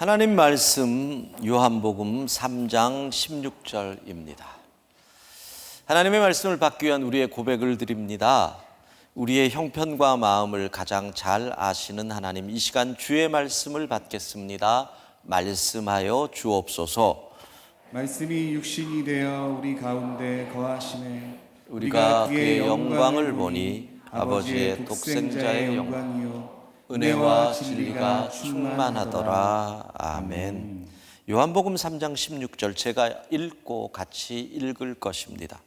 하나님 말씀 요한복음 3장 16절입니다. 하나님의 말씀을 받기 위한 우리의 고백을 드립니다. 우리의 형편과 마음을 가장 잘 아시는 하나님, 이 시간 주의 말씀을 받겠습니다. 말씀하여 주옵소서. 말씀이 육신이 되어 우리 가운데 거하시네. 우리가 그의 영광을 보니 아버지의 독생자의 영광이요 은혜와 진리가 충만하더라. 아멘. 요한복음 3장 16절 제가 읽고 같이 읽을 것입니다.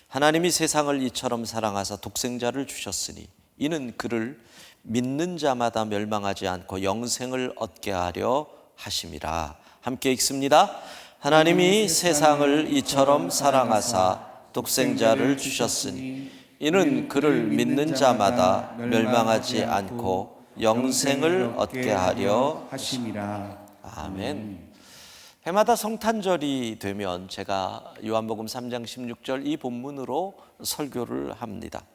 하나님이 세상을 이처럼 사랑하사 독생자를 주셨으니 이는 그를 믿는 자마다 멸망하지 않고 영생을 얻게 하려 하심이라. 함께 읽습니다. 하나님이 세상을 이처럼 사랑하사 독생자를 주셨으니 이는 그를 믿는 자마다 멸망하지 않고 영생을 얻게 하려 하심이라. 아멘. 해마다 성탄절이 되면 제가 요한복음 3장 16절 이 본문으로 설교를 합니다.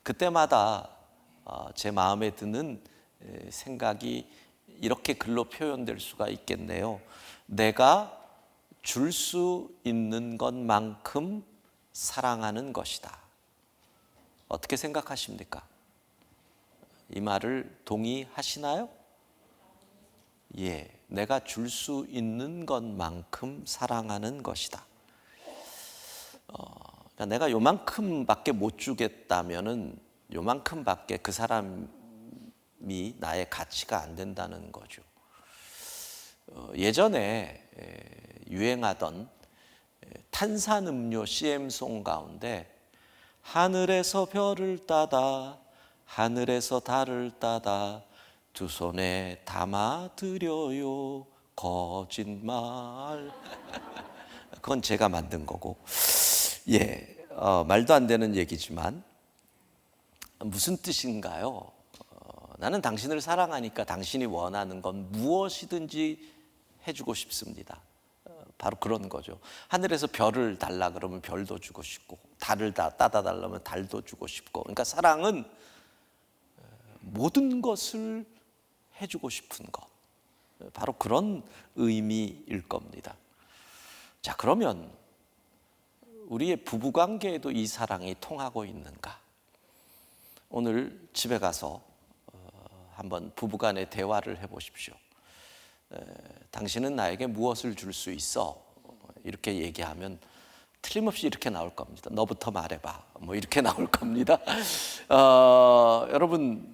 그때마다 제 마음에 드는 생각이 이렇게 글로 표현될 수가 있겠네요. 내가 줄 수 있는 것만큼 사랑하는 것이다. 어떻게 생각하십니까? 이 말을 동의하시나요? 예, 내가 줄 수 있는 것만큼 사랑하는 것이다. 그러니까 내가 요만큼밖에 못 주겠다면은 요만큼밖에 그 사람이 나의 가치가 안 된다는 거죠. 예전에 유행하던 탄산음료 CM송 가운데 하늘에서 별을 따다 하늘에서 달을 따다 두 손에 담아드려요 거짓말. 그건 제가 만든 거고, 말도 안 되는 얘기지만 무슨 뜻인가요? 나는 당신을 사랑하니까 당신이 원하는 건 무엇이든지 해주고 싶습니다. 바로 그런 거죠. 하늘에서 별을 달라 그러면 별도 주고 싶고, 달을 따다 달라면 달도 주고 싶고, 그러니까 사랑은 모든 것을 해주고 싶은 것, 바로 그런 의미일 겁니다. 자, 그러면 우리의 부부관계에도 이 사랑이 통하고 있는가? 오늘 집에 가서 한번 부부간의 대화를 해보십시오. 당신은 나에게 무엇을 줄 수 있어? 이렇게 얘기하면 틀림없이 이렇게 나올 겁니다. 너부터 말해봐. 뭐 이렇게 나올 겁니다. 여러분,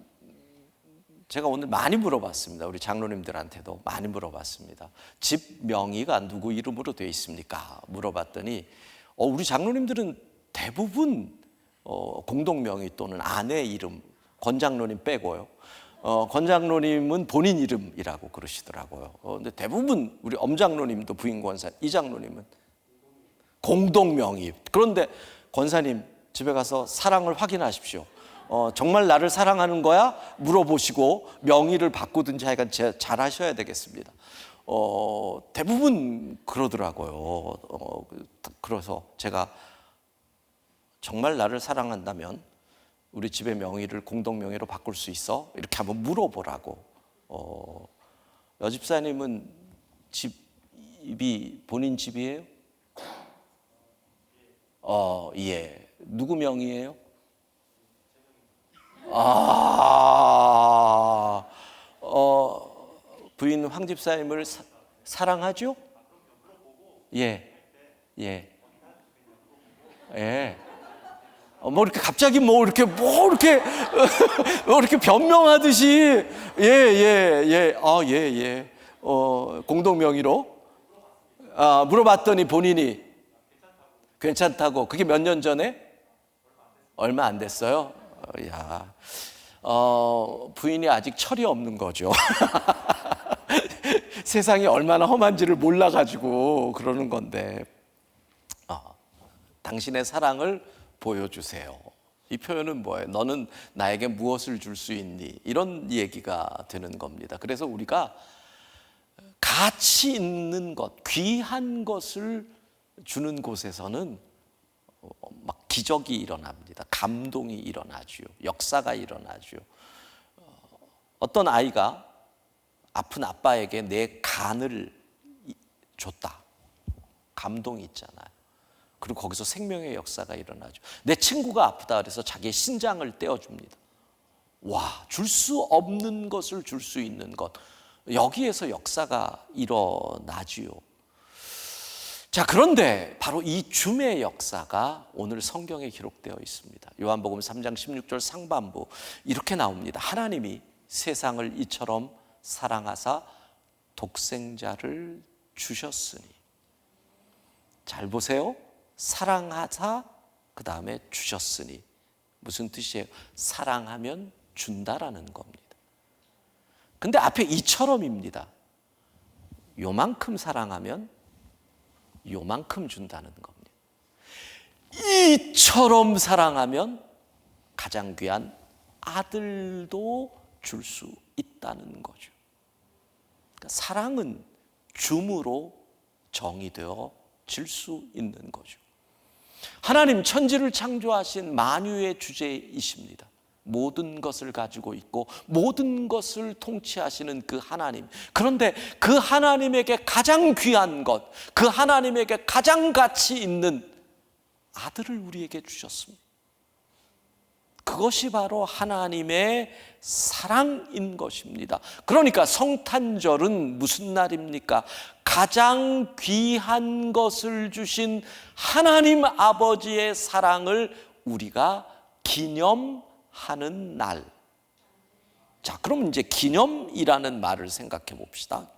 제가 오늘 많이 물어봤습니다. 우리 장로님들한테도 많이 물어봤습니다. 집 명의가 누구 이름으로 되어 있습니까? 물어봤더니 우리 장로님들은 대부분 공동 명의 또는 아내 이름, 권 장로님 빼고요. 권 장로님은 본인 이름이라고 그러시더라고요. 근데 대부분 우리 엄 장로님도 부인 권사, 이 장로님은 공동 명의. 그런데 권사님 집에 가서 사랑을 확인하십시오. 정말 나를 사랑하는 거야? 물어보시고 명의를 바꾸든지 하여간 잘 하셔야 되겠습니다. 대부분 그러더라고요. 그래서 제가 정말 나를 사랑한다면 우리 집의 명의를 공동 명의로 바꿀 수 있어? 이렇게 한번 물어보라고. 여집사님은 집이 본인 집이에요? 예. 누구 명의예요? 부인 황 집사님을 사랑하죠? 예. 뭐 이렇게 갑자기 뭐 이렇게 변명하듯이 공동 명의로 물어봤더니 본인이 괜찮다고. 그게 몇 년 전에? 얼마 안 됐어요. 부인이 아직 철이 없는 거죠. 세상이 얼마나 험한지를 몰라가지고 그러는 건데, 당신의 사랑을 보여주세요. 이 표현은 뭐예요? 너는 나에게 무엇을 줄 수 있니? 이런 얘기가 되는 겁니다. 그래서 우리가 가치 있는 것, 귀한 것을 주는 곳에서는 막 기적이 일어납니다. 감동이 일어나죠. 역사가 일어나죠. 어떤 아이가 아픈 아빠에게 내 간을 줬다. 감동이 있잖아요. 그리고 거기서 생명의 역사가 일어나죠. 내 친구가 아프다 그래서 자기의 신장을 떼어줍니다. 와, 줄 수 없는 것을 줄 수 있는 것, 여기에서 역사가 일어나지요. 자, 그런데 바로 이 줌의 역사가 오늘 성경에 기록되어 있습니다. 요한복음 3장 16절 상반부 이렇게 나옵니다. 하나님이 세상을 이처럼 사랑하사 독생자를 주셨으니. 잘 보세요. 사랑하사 그 다음에 주셨으니 무슨 뜻이에요? 사랑하면 준다라는 겁니다. 근데 앞에 이처럼입니다. 요만큼 사랑하면 요만큼 준다는 겁니다. 이처럼 사랑하면 가장 귀한 아들도 줄 수 있다는 거죠. 그러니까 사랑은 줌으로 정의되어질 수 있는 거죠. 하나님 천지를 창조하신 만유의 주제이십니다. 모든 것을 가지고 있고 모든 것을 통치하시는 그 하나님. 그런데 그 하나님에게 가장 귀한 것, 그 하나님에게 가장 가치 있는 아들을 우리에게 주셨습니다. 그것이 바로 하나님의 사랑인 것입니다. 그러니까 성탄절은 무슨 날입니까? 가장 귀한 것을 주신 하나님 아버지의 사랑을 우리가 기념하는 날. 자, 그럼 이제 기념이라는 말을 생각해 봅시다.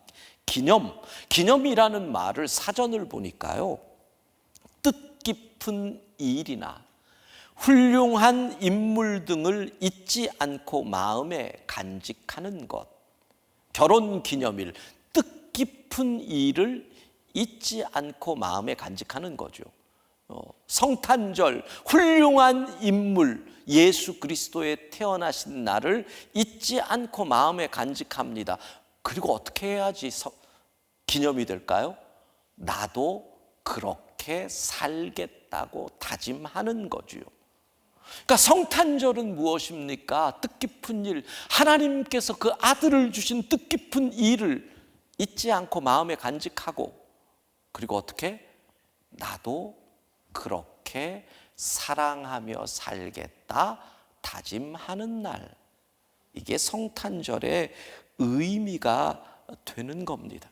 기념이라는 말을 사전을 보니까요, 뜻깊은 일이나 훌륭한 인물 등을 잊지 않고 마음에 간직하는 것, 결혼 기념일, 뜻깊은 일을 잊지 않고 마음에 간직하는 거죠. 성탄절, 훌륭한 인물 예수 그리스도의 태어나신 날을 잊지 않고 마음에 간직합니다. 그리고 어떻게 해야지 기념이 될까요? 나도 그렇게 살겠다고 다짐하는 거죠. 그러니까 성탄절은 무엇입니까? 뜻깊은 일, 하나님께서 그 아들을 주신 뜻깊은 일을 잊지 않고 마음에 간직하고, 그리고 어떻게? 나도 그렇게 사랑하며 살겠다 다짐하는 날. 이게 성탄절의 의미가 되는 겁니다.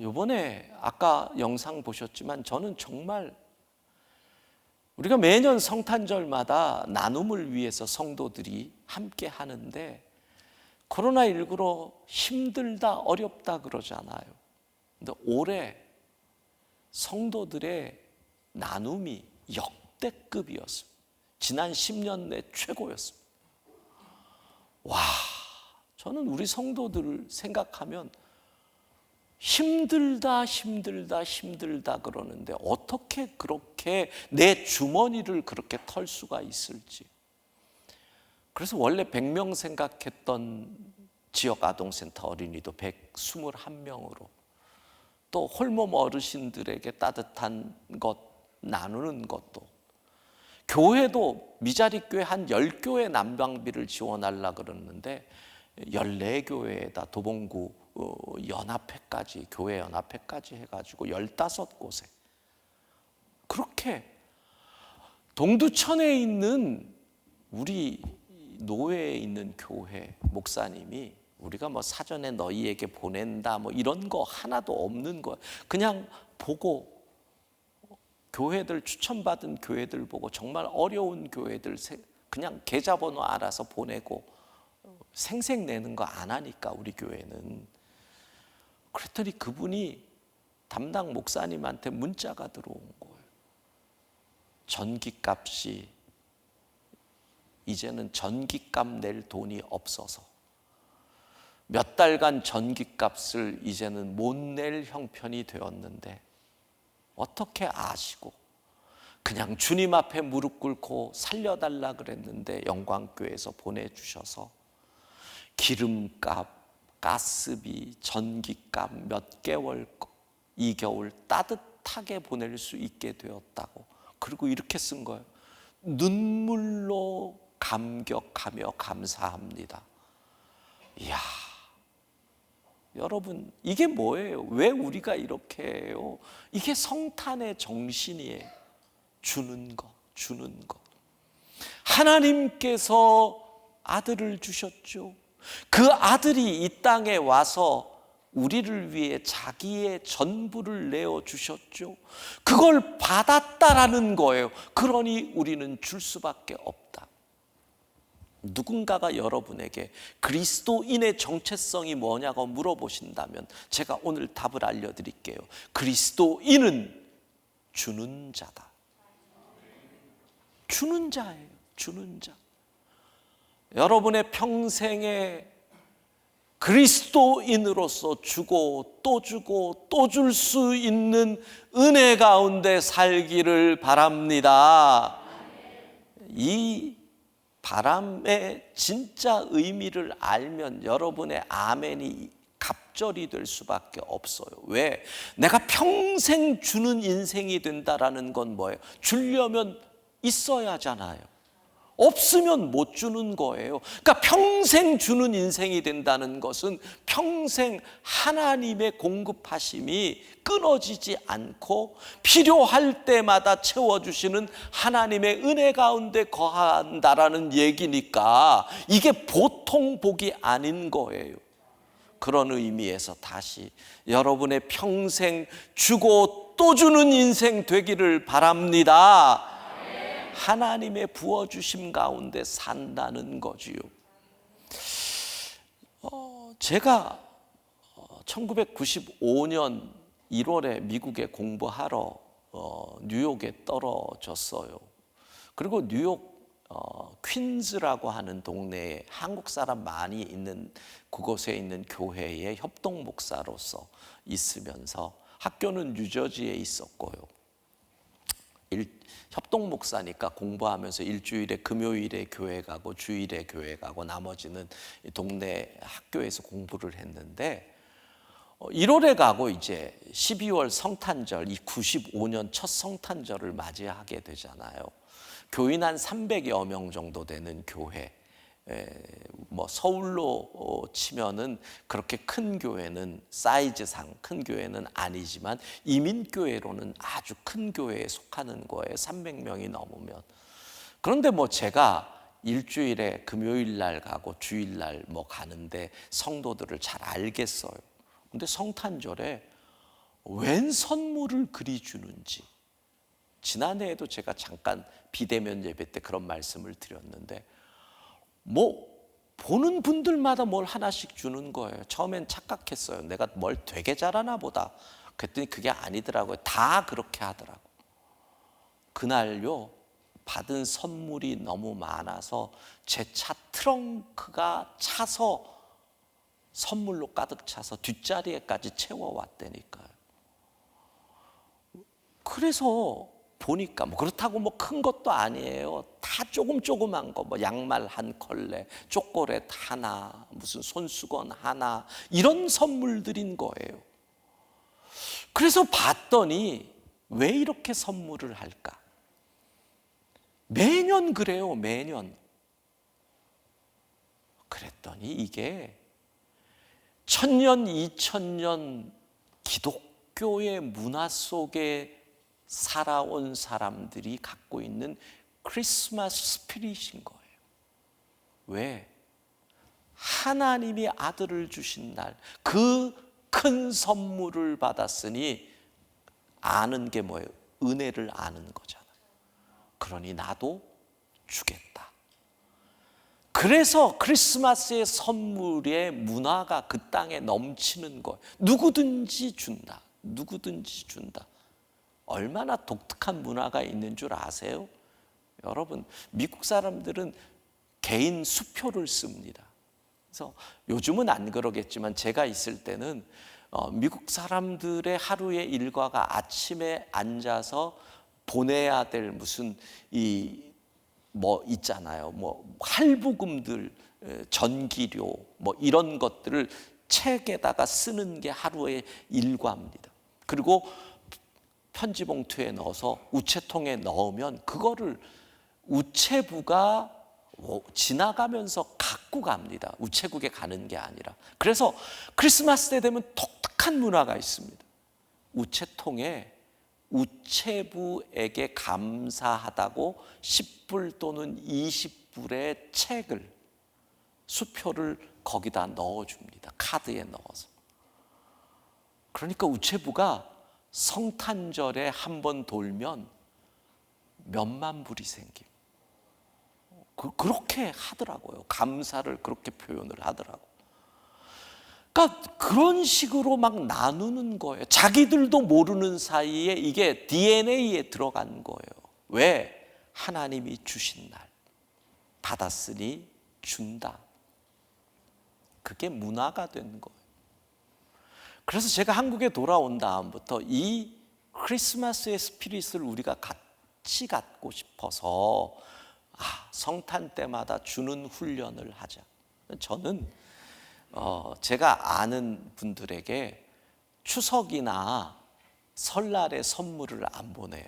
이번에 아까 영상 보셨지만 저는 정말 우리가 매년 성탄절마다 나눔을 위해서 성도들이 함께 하는데 코로나19로 힘들다 어렵다 그러잖아요. 근데 올해 성도들의 나눔이 역대급이었습니다. 지난 10년 내 최고였습니다. 와, 저는 우리 성도들을 생각하면 힘들다 그러는데 어떻게 그렇게 내 주머니를 그렇게 털 수가 있을지. 그래서 원래 100명 생각했던 지역 아동센터 어린이도 121명으로, 또 홀몸 어르신들에게 따뜻한 것 나누는 것도, 교회도 미자리 교회 한 10교회 난방비를 지원하려고 그러는데 14교회에다 도봉구 연합회까지, 교회 연합회까지 해가지고 15곳에 그렇게 동두천에 있는 우리 노회에 있는 교회 목사님이 우리가 뭐 사전에 너희에게 보낸다 뭐 이런 거 하나도 없는 거, 그냥 보고 교회들, 추천받은 교회들 보고 정말 어려운 교회들 그냥 계좌번호 알아서 보내고 생색내는 거 안 하니까 우리 교회는. 그랬더니 그분이 담당 목사님한테 문자가 들어온 거예요. 전기값이 이제는 전기값 낼 돈이 없어서 몇 달간 전기값을 이제는 못 낼 형편이 되었는데 어떻게 아시고 그냥 주님 앞에 무릎 꿇고 살려달라 그랬는데 영광교회에서 보내주셔서 기름값, 가스비, 전기값 몇 개월 이 겨울 따뜻하게 보낼 수 있게 되었다고. 그리고 이렇게 쓴 거예요. 눈물로 감격하며 감사합니다. 이야, 여러분, 이게 뭐예요? 왜 우리가 이렇게 해요? 이게 성탄의 정신이에요. 주는 것, 주는 것. 하나님께서 아들을 주셨죠. 그 아들이 이 땅에 와서 우리를 위해 자기의 전부를 내어 주셨죠. 그걸 받았다라는 거예요. 그러니 우리는 줄 수밖에 없다. 누군가가 여러분에게 그리스도인의 정체성이 뭐냐고 물어보신다면 제가 오늘 답을 알려드릴게요. 그리스도인은 주는 자다. 주는 자예요. 주는 자. 여러분의 평생에 그리스도인으로서 주고 또 주고 또 줄 수 있는 은혜 가운데 살기를 바랍니다. 이 바람의 진짜 의미를 알면 여러분의 아멘이 갑절이 될 수밖에 없어요. 왜? 내가 평생 주는 인생이 된다라는 건 뭐예요? 주려면 있어야 하잖아요. 없으면 못 주는 거예요. 그러니까 평생 주는 인생이 된다는 것은 평생 하나님의 공급하심이 끊어지지 않고 필요할 때마다 채워주시는 하나님의 은혜 가운데 거한다라는 얘기니까 이게 보통 복이 아닌 거예요. 그런 의미에서 다시 여러분의 평생 주고 또 주는 인생 되기를 바랍니다. 하나님의 부어주심 가운데 산다는 거지요. 제가 1995년 1월에 미국에 공부하러 뉴욕에 떨어졌어요. 그리고 뉴욕 퀸즈라고 하는 동네에 한국 사람 많이 있는 그곳에 있는 교회의 협동 목사로서 있으면서 학교는 뉴저지에 있었고요. 협동 목사니까 공부하면서 일주일에 금요일에 교회 가고 주일에 교회 가고 나머지는 동네 학교에서 공부를 했는데 1월에 가고 이제 12월 성탄절, 이 95년 첫 성탄절을 맞이하게 되잖아요. 교인 한 300여 명 정도 되는 교회, 뭐 서울로 치면은 그렇게 큰 교회는 사이즈상 큰 교회는 아니지만 이민교회로는 아주 큰 교회에 속하는 거예요. 300명이 넘으면. 그런데 뭐 제가 일주일에 금요일 날 가고 주일 날 뭐 가는데 성도들을 잘 알겠어요. 근데 성탄절에 웬 선물을 그리 주는지, 지난해에도 제가 잠깐 비대면 예배 때 그런 말씀을 드렸는데 뭐 보는 분들마다 뭘 하나씩 주는 거예요. 처음엔 착각했어요. 내가 뭘 되게 잘하나 보다. 그랬더니 그게 아니더라고요. 다 그렇게 하더라고. 그날요, 받은 선물이 너무 많아서 제 차 트렁크가 차서 선물로 가득 차서 뒷자리에까지 채워왔다니까요. 그래서 보니까 뭐 그렇다고 뭐 큰 것도 아니에요. 다 조금한 거, 뭐 양말 한 컬레, 초콜릿 하나, 무슨 손수건 하나, 이런 선물들인 거예요. 그래서 봤더니 왜 이렇게 선물을 할까? 매년 그래요, 매년. 그랬더니 이게 1000년, 2000년 기독교의 문화 속에 살아온 사람들이 갖고 있는 크리스마스 스피릿인 거예요. 왜? 하나님이 아들을 주신 날, 그 큰 선물을 받았으니 아는 게 뭐예요? 은혜를 아는 거잖아요. 그러니 나도 주겠다. 그래서 크리스마스의 선물의 문화가 그 땅에 넘치는 거예요. 누구든지 준다. 누구든지 준다. 얼마나 독특한 문화가 있는 줄 아세요? 여러분, 미국 사람들은 개인 수표를 씁니다. 그래서 요즘은 안 그러겠지만 제가 있을 때는 미국 사람들의 하루의 일과가 아침에 앉아서 보내야 될 무슨 뭐 있잖아요. 뭐 할부금들, 전기료 뭐 이런 것들을 책에다가 쓰는 게 하루의 일과입니다. 그리고 편지 봉투에 넣어서 우체통에 넣으면 그거를 우체부가 지나가면서 갖고 갑니다. 우체국에 가는 게 아니라. 그래서 크리스마스 때 되면 독특한 문화가 있습니다. 우체통에 우체부에게 감사하다고 10불 또는 20불의 책을, 수표를 거기다 넣어줍니다. 카드에 넣어서. 그러니까 우체부가 성탄절에 한 번 돌면 몇만 불이 생깁니다. 그렇게 하더라고요. 감사를 그렇게 표현을 하더라고요. 그러니까 그런 식으로 막 나누는 거예요. 자기들도 모르는 사이에 이게 DNA에 들어간 거예요. 왜? 하나님이 주신 날, 받았으니 준다. 그게 문화가 된 거예요. 그래서 제가 한국에 돌아온 다음부터 이 크리스마스의 스피릿을 우리가 같이 갖고 싶어서 성탄 때마다 주는 훈련을 하자. 저는 제가 아는 분들에게 추석이나 설날에 선물을 안 보내요.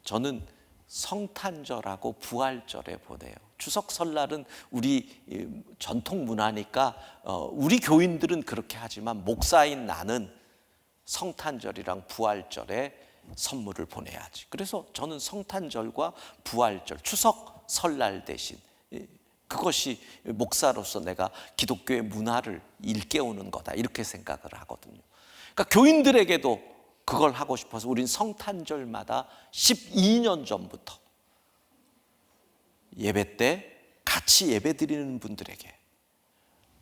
저는 성탄절하고 부활절에 보내요. 추석 설날은 우리 전통 문화니까 우리 교인들은 그렇게 하지만 목사인 나는 성탄절이랑 부활절에 선물을 보내야지. 그래서 저는 성탄절과 부활절, 추석, 설날 대신 그것이 목사로서 내가 기독교의 문화를 일깨우는 거다, 이렇게 생각을 하거든요. 그러니까 교인들에게도 그걸 하고 싶어서 우린 성탄절마다 12년 전부터 예배 때 같이 예배 드리는 분들에게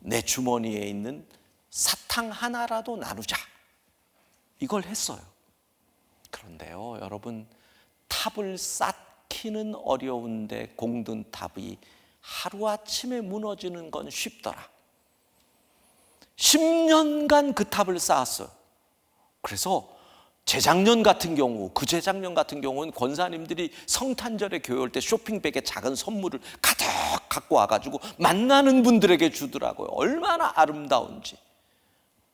내 주머니에 있는 사탕 하나라도 나누자, 이걸 했어요. 그런데요, 여러분, 탑을 쌓기는 어려운데 공든 탑이 하루아침에 무너지는 건 쉽더라. 10년간 그 탑을 쌓았어요. 그래서 재작년 같은 경우, 그재작년 같은 경우는 권사님들이 성탄절에 교회 올 때 쇼핑백에 작은 선물을 가득 갖고 와가지고 만나는 분들에게 주더라고요. 얼마나 아름다운지.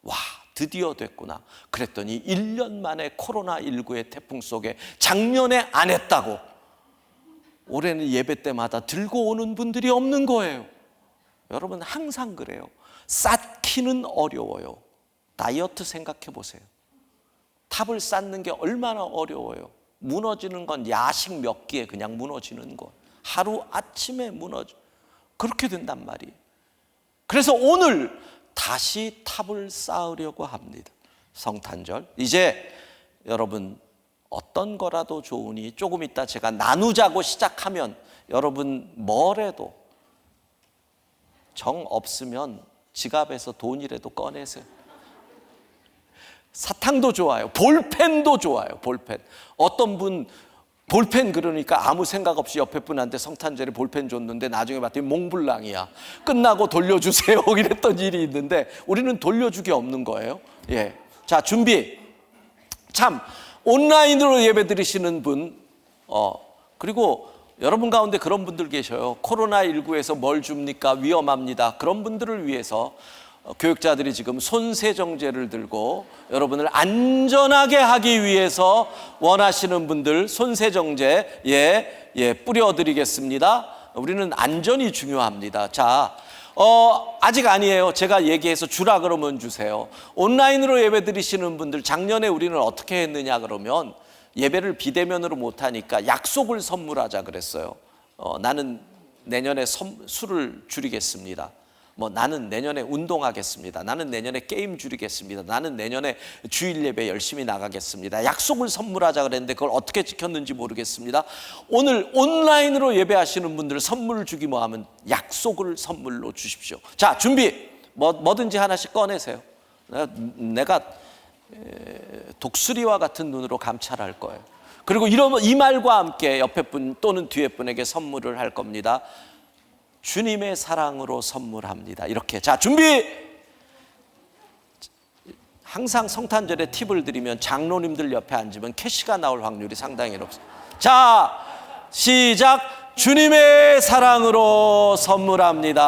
와, 드디어 됐구나. 그랬더니 1년 만에 코로나19의 태풍 속에 작년에 안 했다고 올해는 예배 때마다 들고 오는 분들이 없는 거예요. 여러분, 항상 그래요. 쌓기는 어려워요. 다이어트 생각해 보세요. 탑을 쌓는 게 얼마나 어려워요. 무너지는 건 야식 몇 끼에 그냥 무너지는 거. 하루 아침에 무너져. 그렇게 된단 말이에요. 그래서 오늘 다시 탑을 쌓으려고 합니다. 성탄절. 이제 여러분, 어떤 거라도 좋으니 조금 이따 제가 나누자고 시작하면 여러분 뭐래도 정 없으면 지갑에서 돈이라도 꺼내세요. 사탕도 좋아요. 볼펜도 좋아요. 볼펜. 어떤 분 볼펜 그러니까 아무 생각 없이 옆에 분한테 성탄절에 볼펜 줬는데 나중에 봤더니 몽블랑이야. 끝나고 돌려주세요. 이랬던 일이 있는데 우리는 돌려주기 없는 거예요. 예. 자, 준비. 참, 온라인으로 예배 드리시는 분, 그리고 여러분 가운데 그런 분들 계셔요. 코로나19에서 뭘 줍니까? 위험합니다. 그런 분들을 위해서 교육자들이 지금 손세정제를 들고 여러분을 안전하게 하기 위해서 원하시는 분들 손세정제 뿌려드리겠습니다. 우리는 안전이 중요합니다. 자, 아직 아니에요. 제가 얘기해서 주라 그러면 주세요. 온라인으로 예배 드리시는 분들, 작년에 우리는 어떻게 했느냐 그러면 예배를 비대면으로 못하니까 약속을 선물하자 그랬어요. 나는 내년에 술을 줄이겠습니다. 나는 내년에 운동하겠습니다. 나는 내년에 게임 줄이겠습니다. 나는 내년에 주일 예배 열심히 나가겠습니다. 약속을 선물하자 그랬는데 그걸 어떻게 지켰는지 모르겠습니다. 오늘 온라인으로 예배하시는 분들 선물 주기 하면 약속을 선물로 주십시오. 자, 준비. 뭐든지 하나씩 꺼내세요. 내가 독수리와 같은 눈으로 감찰할 거예요. 그리고 이 말과 함께 옆에 분 또는 뒤에 분에게 선물을 할 겁니다. 주님의 사랑으로 선물합니다. 이렇게. 자, 준비. 항상 성탄절에 팁을 드리면 장로님들 옆에 앉으면 캐시가 나올 확률이 상당히 높습니다. 자, 시작. 주님의 사랑으로 선물합니다.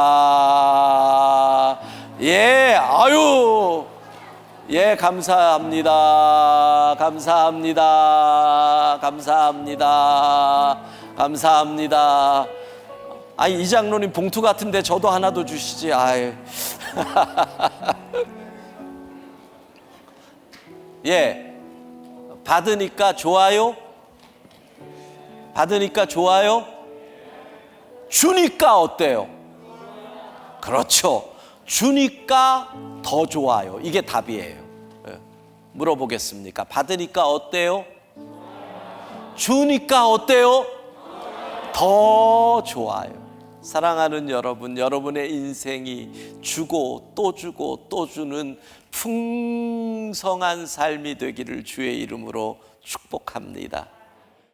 감사합니다. 감사합니다. 감사합니다. 감사합니다. 아이, 이 장로님 봉투 같은데 저도 하나 더 주시지. 아이. 예, 받으니까 좋아요? 받으니까 좋아요? 주니까 어때요? 그렇죠. 주니까 더 좋아요. 이게 답이에요. 예. 물어보겠습니까? 받으니까 어때요? 주니까 어때요? 더 좋아요. 사랑하는 여러분, 여러분의 인생이 주고 또 주고 또 주는 풍성한 삶이 되기를 주의 이름으로 축복합니다.